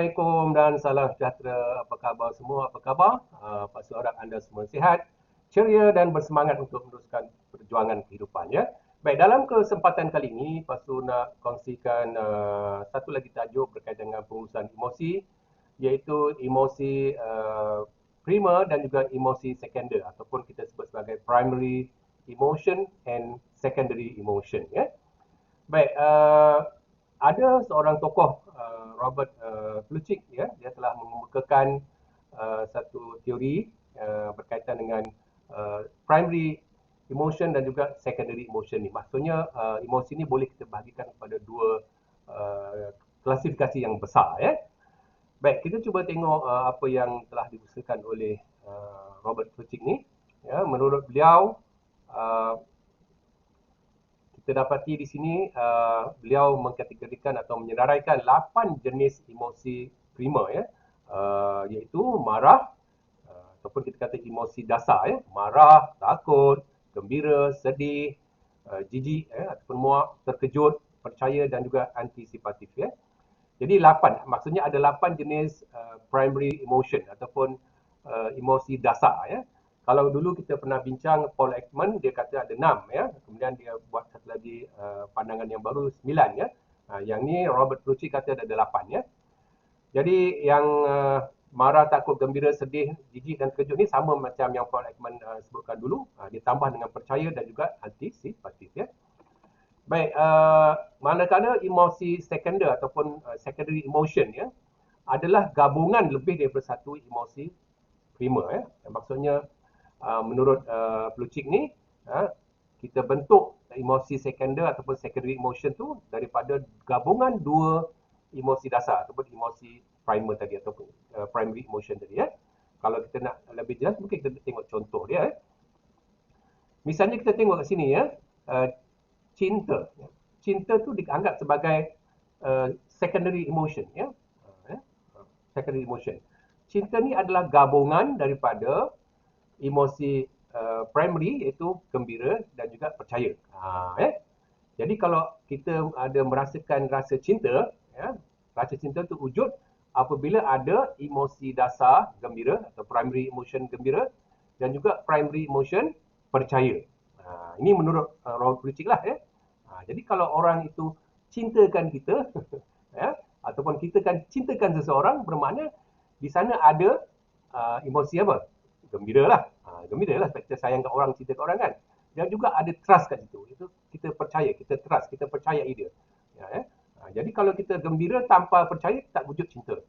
Assalamualaikum dan salam sejahtera. Apa khabar semua? Apa khabar? Pasti harap anda semua sihat, ceria dan bersemangat untuk meneruskan perjuangan kehidupan ya. Baik, dalam kesempatan kali ini Pasu nak kongsikan satu lagi tajuk berkaitan dengan pengurusan emosi, iaitu emosi primer dan juga emosi sekunder ataupun kita sebut sebagai primary emotion and secondary emotion ya. Baik, ada seorang tokoh Robert Plutchik ya, dia telah mengemukakan satu teori berkaitan dengan primary emotion dan juga secondary emotion ni. Maksudnya emosi ni boleh kita bahagikan kepada dua klasifikasi yang besar ya. Baik, kita cuba tengok apa yang telah diusahakan oleh Robert Plutchik ni. Ya, menurut beliau kita dapati di sini beliau mengkategorikan atau menyenaraikan 8 jenis emosi primer ya, iaitu marah ataupun kita kata emosi dasar ya, marah, takut, gembira, sedih, jijik ataupun muak, terkejut, percaya dan juga antisipatif ya. Jadi 8, maksudnya ada 8 jenis primary emotion ataupun emosi dasar ya. Kalau dulu kita pernah bincang Paul Ekman, dia kata ada 6 ya. Kemudian dia buat satu lagi pandangan yang baru 9 ya. Yang ni Robert Plutchik kata ada 8 ya. Jadi yang marah, takut, gembira, sedih, jijik dan terkejut ni sama macam yang Paul Ekman sebutkan dulu. Ditambah dengan percaya dan juga antisipatif ya. Baik, manakala emosi sekunder ataupun secondary emotion ya adalah gabungan lebih daripada satu emosi primer ya. Maksudnya menurut Plutchik ni kita bentuk emosi sekunder ataupun secondary emotion tu daripada gabungan dua emosi dasar ataupun emosi primer tadi ataupun primary emotion tadi ya. Kalau kita nak lebih jelas mungkin kita tengok contoh dia. Misalnya kita tengok kat sini ya, cinta. Cinta tu dianggap sebagai secondary emotion ya. Secondary emotion. Cinta ni adalah gabungan daripada emosi primary iaitu gembira dan juga percaya. Jadi kalau kita ada merasakan rasa cinta ya, rasa cinta tu wujud apabila ada emosi dasar gembira atau primary emotion gembira dan juga primary emotion percaya. Ini menurut Robert Plutchik lah ya. Jadi kalau orang itu cintakan kita ya, ataupun kita kan cintakan seseorang, bermakna di sana ada emosi apa? Gembira lah. Gembira lah sebab kita sayangkan orang, cinta kat orang kan. Dan juga ada trust kat situ. Itu kita percaya, kita trust, kita percayai dia. Ya. Jadi kalau kita gembira tanpa percaya, tak wujud cinta.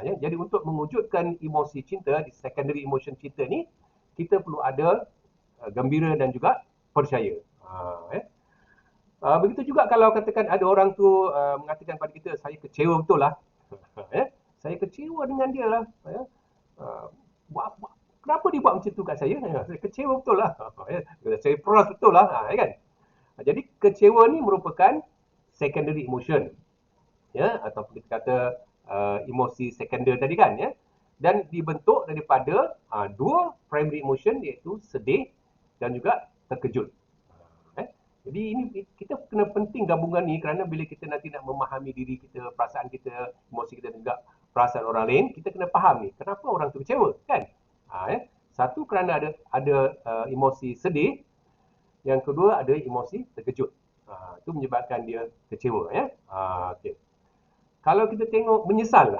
Ya. Jadi untuk mewujudkan emosi cinta, di secondary emotion cinta ni, kita perlu ada gembira dan juga percaya. Ya. Begitu juga kalau katakan ada orang tu mengatakan pada kita, saya kecewa betul lah. Ya. Saya kecewa dengan dia lah. Ya. Kenapa dia buat macam tu kat saya? Saya kecewa betul lah. Saya peras betul lah. Kan? Jadi kecewa ni merupakan secondary emotion. Ya, atau kita kata emosi sekunder tadi kan. Ya. Dan dibentuk daripada dua primary emotion iaitu sedih dan juga terkejut. Jadi ini kita kena penting gabungan ni kerana bila kita nanti nak memahami diri kita, perasaan kita, emosi kita dan juga perasaan orang lain, kita kena faham ni kenapa orang tu kecewa kan? Satu kerana ada emosi sedih, yang kedua ada emosi terkejut. Itu menyebabkan dia kecewa ya. Okay. Kalau kita tengok menyesal,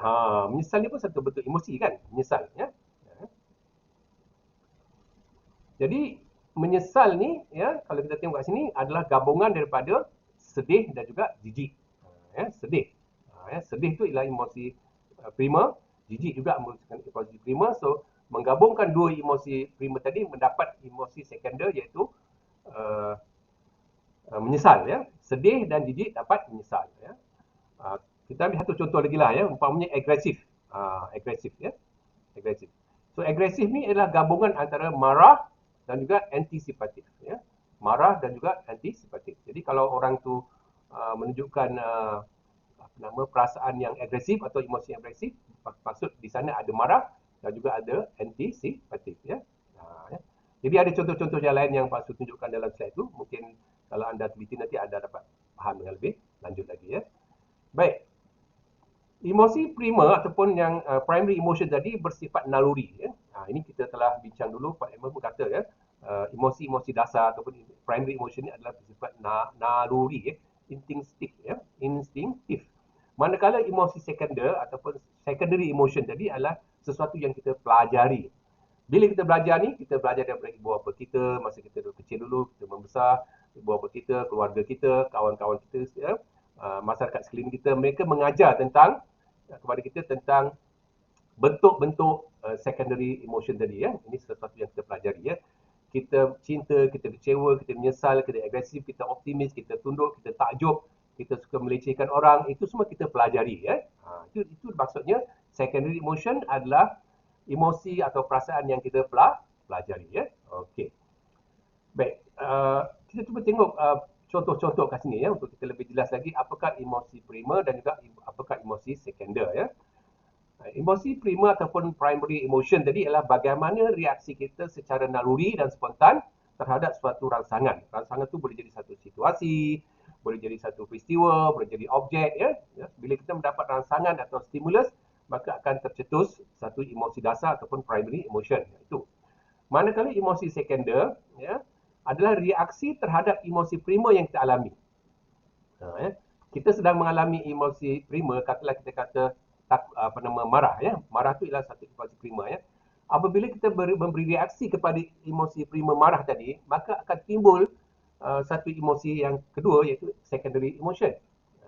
menyesal ni pun satu bentuk emosi kan? Menyesal ya. Jadi menyesal ni ya, kalau kita tengok kat sini adalah gabungan daripada sedih dan juga jijik. Sedih. Sedih tu ialah emosi primer, jijik juga merupakan emosi primer. So menggabungkan dua emosi primer tadi mendapat emosi sekunder iaitu menyesal ya. Sedih dan jijik dapat menyesal ya. Kita ambil satu contoh lagi lah ya, umpamanya agresif. Agresif ya. Agresif. So agresif ni adalah gabungan antara marah dan juga antisipatif ya. Marah dan juga antisipatif. Jadi kalau orang tu menunjukkan perasaan yang agresif atau emosi yang agresif, maksud di sana ada marah dan juga ada antisipatif ya. Jadi ada contoh-contoh yang lain yang Pak Su tunjukkan dalam slide tu. Mungkin kalau anda teliti nanti anda dapat faham dengan lebih lanjut lagi ya. Baik. Emosi primer ataupun yang primary emotion tadi bersifat naluri. Ya. Ini kita telah bincang dulu, Pak Emma pun kata ya, emosi-emosi dasar ataupun primary emotion ni adalah bersifat naluri, ya, instinktif, ya, instinktif. Manakala emosi sekunder ataupun secondary emotion tadi adalah sesuatu yang kita pelajari. Bila kita belajar ni, kita belajar daripada ibu bapa kita, masa kita kecil dulu, kita membesar, ibu bapa kita, keluarga kita, kawan-kawan kita, ya, masyarakat sekeliling kita, mereka mengajar tentang kepada kita tentang bentuk-bentuk secondary emotion tadi, ya. Ini sesuatu yang kita pelajari, ya. Kita cinta, kita kecewa, kita menyesal, kita agresif, kita optimis, kita tunduk, kita takjub, kita suka melecehkan orang, itu semua kita pelajari, ya. Itu maksudnya secondary emotion adalah emosi atau perasaan yang kita pelajari, ya. Okey. Baik, kita cuba tengok contoh-contoh kat sini, ya, untuk kita lebih jelas lagi apakah emosi primer dan juga apakah emosi sekunder, ya. Emosi primer ataupun primary emotion tadi adalah bagaimana reaksi kita secara naluri dan spontan terhadap suatu rangsangan. Rangsangan tu boleh jadi satu situasi, boleh jadi satu peristiwa, boleh jadi objek, ya. Bila kita mendapat rangsangan atau stimulus, maka akan tercetus satu emosi dasar ataupun primary emotion. Itu. Manakala emosi sekunder, ya, adalah reaksi terhadap emosi primer yang kita alami. Kita sedang mengalami emosi primer, katalah kita kata marah, ya. Marah tu ialah satu emosi primer, ya. Apabila kita memberi reaksi kepada emosi primer marah tadi, maka akan timbul satu emosi yang kedua, iaitu secondary emotion.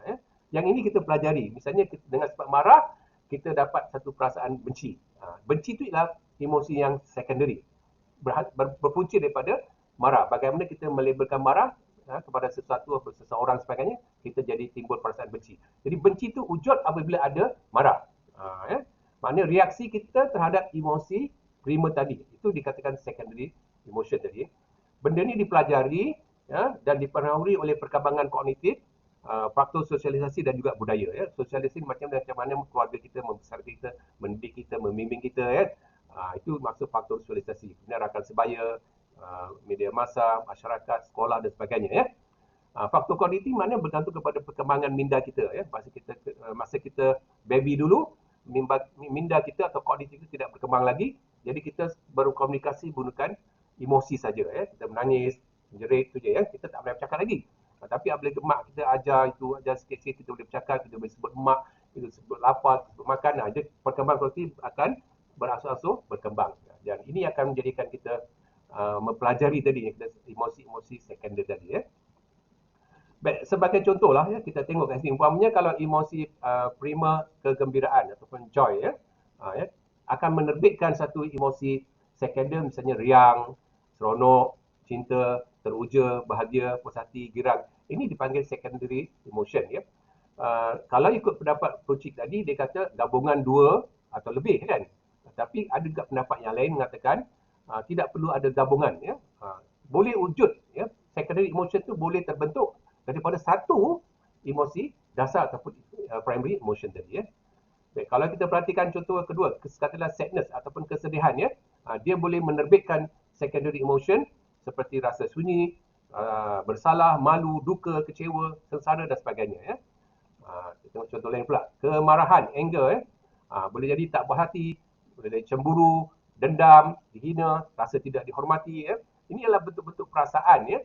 Ya. Yang ini kita pelajari. Misalnya dengan sebab marah, kita dapat satu perasaan benci. Benci tu ialah emosi yang secondary, berpunca daripada marah. Bagaimana kita melabelkan marah kepada sesuatu atau seseorang sebagainya, kita jadi timbul perasaan benci. Jadi benci itu wujud apabila ada marah. Ya. Maknanya reaksi kita terhadap emosi primer tadi, itu dikatakan secondary emotion tadi. Benda ni dipelajari, ya, dan dipengaruhi oleh perkembangan kognitif, faktor sosialisasi dan juga budaya. Ya. Sosialisasi macam mana keluarga kita membesarkan kita, mendidik kita, membimbing kita. Ya. Itu maksud faktor sosialisasi. Kemudian rakan sebaya, media massa, masyarakat, sekolah dan sebagainya, ya. Faktor kognitif mana bergantung kepada perkembangan minda kita, ya. Masa kita baby dulu, minda kita atau kognitif kita tidak berkembang lagi, jadi kita berkomunikasi menggunakan emosi saja, ya. Kita menangis, menjerit tu je, ya. Kita tak boleh bercakap lagi. Tapi apabila mak kita ajar sikit-sikit, kita boleh bercakap, kita boleh sebut mak, kita sebut lapar, sebut makan. Jadi perkembangan kognitif akan berangsur-angsur berkembang. Dan ini akan menjadikan kita mempelajari tadi emosi-emosi sekunder tadi, ya. Baik, sebagai contohlah, ya, kita tengok kat sini, umpamanya kalau emosi primer kegembiraan ataupun joy, ya, ya, akan menerbitkan satu emosi sekunder, misalnya riang, seronok, cinta, teruja, bahagia, puas hati, girang. Ini dipanggil secondary emotion, ya. Kalau ikut pendapat Pruchik tadi, dia kata gabungan dua atau lebih, kan. Tapi ada juga pendapat yang lain mengatakan tidak perlu ada gabungan, ya. Boleh wujud, ya, secondary emotion tu boleh terbentuk daripada satu emosi dasar ataupun primary emotion tadi, ya. Baik, kalau kita perhatikan contoh kedua, katakanlah sadness ataupun kesedihan, ya. Dia boleh menerbitkan secondary emotion seperti rasa sunyi, bersalah, malu, duka, kecewa, sengsara dan sebagainya, ya. Kita tengok contoh lain pula, kemarahan, anger, ya. Boleh jadi tak puas hati, boleh jadi cemburu, dendam, dihina, rasa tidak dihormati, ya. Ini adalah bentuk-bentuk perasaan, ya,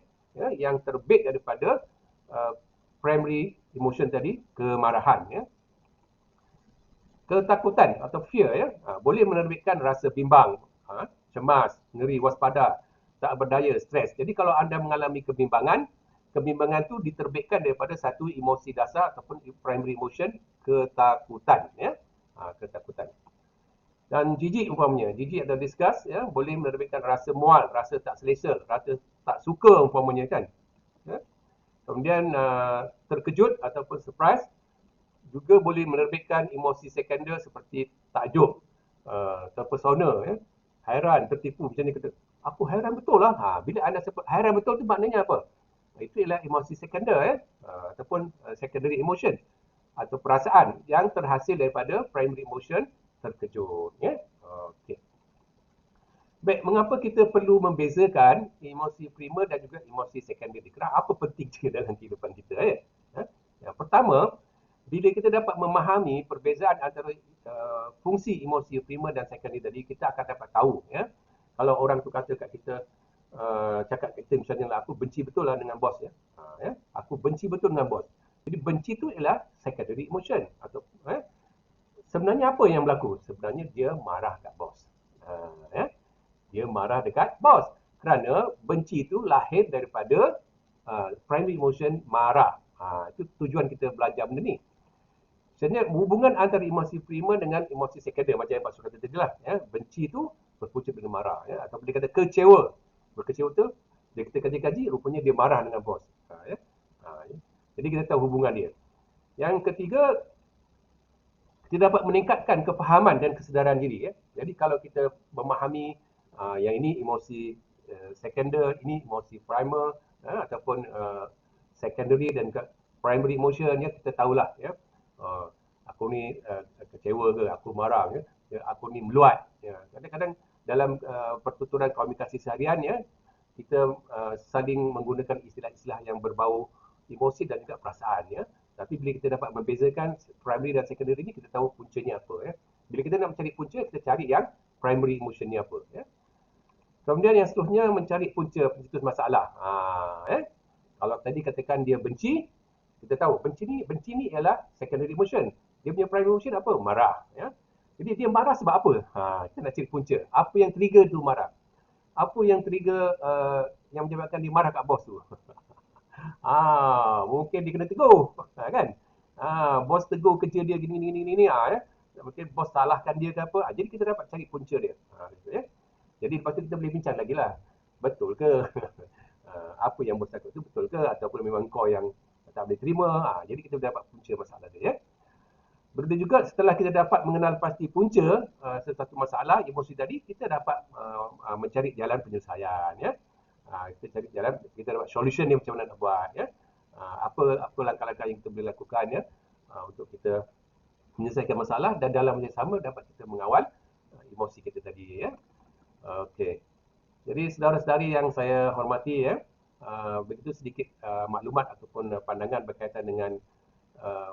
yang terbit daripada primary emotion tadi, kemarahan, ya. Ketakutan atau fear, ya, boleh menerbitkan rasa bimbang, cemas, ngeri, waspada, tak berdaya, stres. Jadi kalau anda mengalami kebimbangan tu diterbitkan daripada satu emosi dasar ataupun primary emotion, ketakutan, ya. Ketakutan. Dan jijik umpamanya, jijik atau disgust, ya, boleh menerbitkan rasa mual, rasa tak selesa, rasa tak suka umpamanya, kan. Ya. Kemudian terkejut ataupun surprise juga boleh menerbitkan emosi sekunder seperti takjub, terpesona, ya, hairan, tertipu. Macam ni kata, aku hairan betul lah. Bila anda sebut hairan betul tu maknanya apa? Itu ialah emosi sekunder, ya, ataupun secondary emotion atau perasaan yang terhasil daripada primary emotion, terkejut, ya. Okey. Baik, mengapa kita perlu membezakan emosi primer dan juga emosi secondary? Kenapa apa penting dalam kehidupan kita, ya? Yang pertama, bila kita dapat memahami perbezaan antara fungsi emosi primer dan secondary tadi, kita akan dapat tahu ya. Kalau orang tu kata kat kita, cakap kat kita misalnya lah, aku benci betul lah dengan bos ya. Ya. Aku benci betul dengan bos. Jadi benci tu ialah secondary emotion atau sebenarnya apa yang berlaku? Sebenarnya dia marah kat bos. Ya. Dia marah dekat bos. Kerana benci itu lahir daripada primary emotion marah. Itu tujuan kita belajar benda ni. Sebenarnya hubungan antara emosi primer dengan emosi sekunder macam yang Pak Su kata tadi lah. Ya. Benci itu berpunca dengan marah. Ya. Atau dia kata kecewa. Berkecewa tu, dia kita kaji-kaji, rupanya dia marah dengan bos. Ya. Ya. Jadi kita tahu hubungan dia. Yang ketiga, kita dapat meningkatkan kefahaman dan kesedaran diri. Ya. Jadi kalau kita memahami yang ini emosi sekunder, ini emosi primer, ataupun secondary dan primary emotion, ya, kita tahulah ya. Aku ni kecewa ke, aku marah ke, ya, aku ni meluat. Ya. Kadang-kadang dalam pertuturan komunikasi seharian ya, kita saling menggunakan istilah-istilah yang berbau emosi dan juga perasaan ya. Tapi bila kita dapat membezakan primary dan secondary ni, kita tahu puncanya apa ya. Bila kita nak mencari punca, kita cari yang primary emotion ni apa ya. Kemudian yang seterusnya mencari punca pencetus masalah. Kalau tadi katakan dia benci, kita tahu benci ni ialah secondary emotion. Dia punya primary emotion apa? Marah. Ya. Jadi dia marah sebab apa? Kita nak cari punca. Apa yang trigger tu marah? Apa yang trigger yang menyebabkan dia marah kat bos tu? Mungkin dia kena tegur, kan? Bos tegur kerja dia gini ya. Mungkin bos salahkan dia ke apa. Jadi kita dapat cari punca dia. Gitu, ya. Jadi lepas tu kita boleh bincang lagi lah. Betul ke? Apa yang bos takut tu betul ke? Ataupun memang kau yang tak boleh terima. Jadi kita dapat punca masalah dia. Ya. Begitu juga setelah kita dapat mengenal pasti punca sesuatu masalah, emosi tadi, kita dapat mencari jalan penyelesaian. Ya. Kita cari jalan, kita dapat solution ni macam mana nak buat. Ya. Apa langkah-langkah yang kita boleh lakukan ya, untuk kita menyelesaikan masalah dan dalam masa sama dapat kita mengawal emosi kita tadi. Ya. Okey. Jadi saudara-saudari yang saya hormati ya, begitu sedikit maklumat ataupun pandangan berkaitan dengan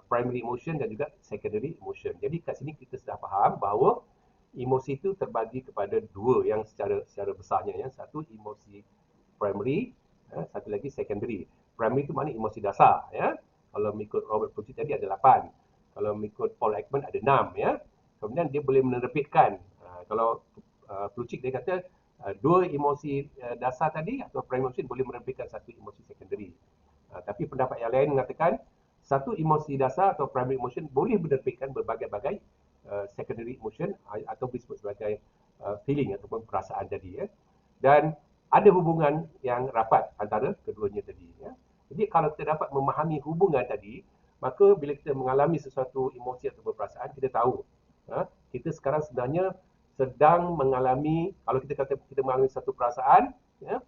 primary emotion dan juga secondary emotion. Jadi kat sini kita sudah faham bahawa emosi itu terbagi kepada dua yang secara besarnya ya. Satu emosi primary, satu lagi secondary. Primary itu maknanya emosi dasar ya. Kalau mengikut Robert Plutchik tadi ada 8. Kalau mengikut Paul Ekman ada 6 ya. Kemudian dia boleh menerbitkan. Kalau Plutchik dia kata dua emosi dasar tadi atau primary emotion boleh menerbitkan satu emosi secondary. Tapi pendapat yang lain mengatakan satu emosi dasar atau primary emotion boleh menerbitkan berbagai-bagai secondary emotion atau disebut sebagai feeling ataupun perasaan tadi ya. Dan ada hubungan yang rapat antara keduanya tadi ya. Jadi kalau kita dapat memahami hubungan tadi, maka bila kita mengalami sesuatu emosi atau perasaan, kita tahu kita sekarang sebenarnya sedang mengalami, kalau kita kata kita mengalami satu perasaan ya,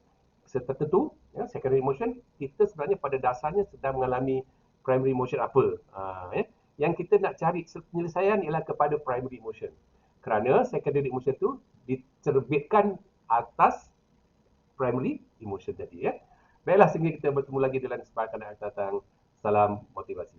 tertentu ya, secondary emotion, kita sebenarnya pada dasarnya sedang mengalami primary emotion apa. Ya. Yang kita nak cari penyelesaian ialah kepada primary emotion. Kerana secondary emotion itu diterbitkan atas primary emotion tadi ya. Baiklah, sehingga kita bertemu lagi dalam kesempatan yang akan datang. Salam motivasi.